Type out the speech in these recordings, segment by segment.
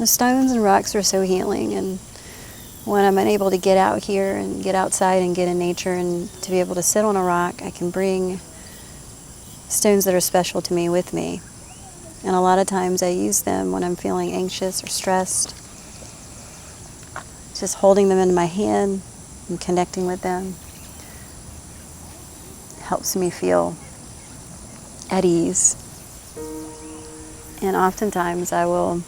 The stones and rocks are so healing, and when I'm unable to get out here and get outside and get in nature and to be able to sit on a rock, I can bring stones that are special to me with me. And a lot of times I use them when I'm feeling anxious or stressed. Just holding them in my hand and connecting with them helps me feel at ease. And oftentimes I will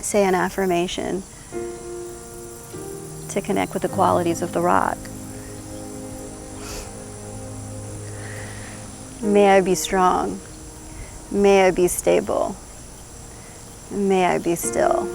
say an affirmation to connect with the qualities of the rock. May I be strong. May I be stable. May I be still.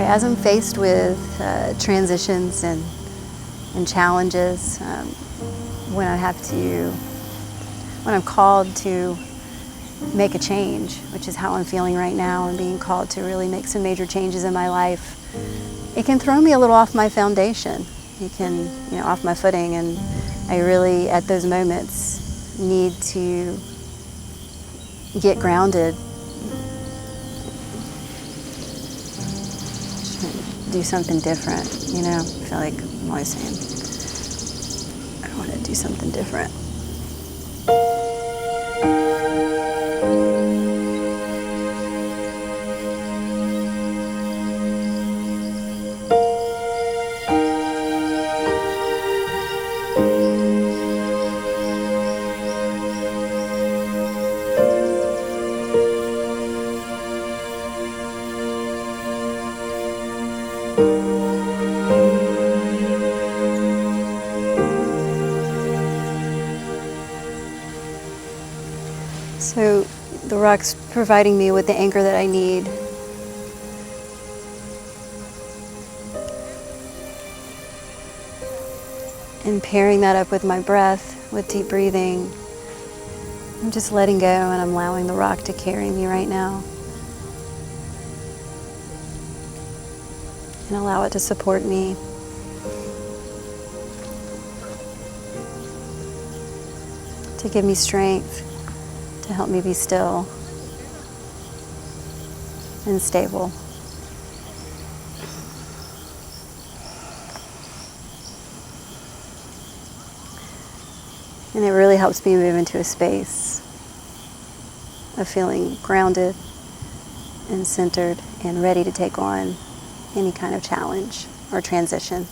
As I'm faced with transitions and challenges, when I'm called to make a change, which is how I'm feeling right now, and being called to really make some major changes in my life, it can throw me a little off my foundation. It can, off my footing, and I really, at those moments, need to get grounded. Do something different, I feel like I'm always saying, I want to do something different. So the rock's providing me with the anchor that I need. And pairing that up with my breath, with deep breathing, I'm just letting go and I'm allowing the rock to carry me right now. And allow it to support me. To give me strength, to help me be still and stable. And it really helps me move into a space of feeling grounded and centered and ready to take on any kind of challenge or transition.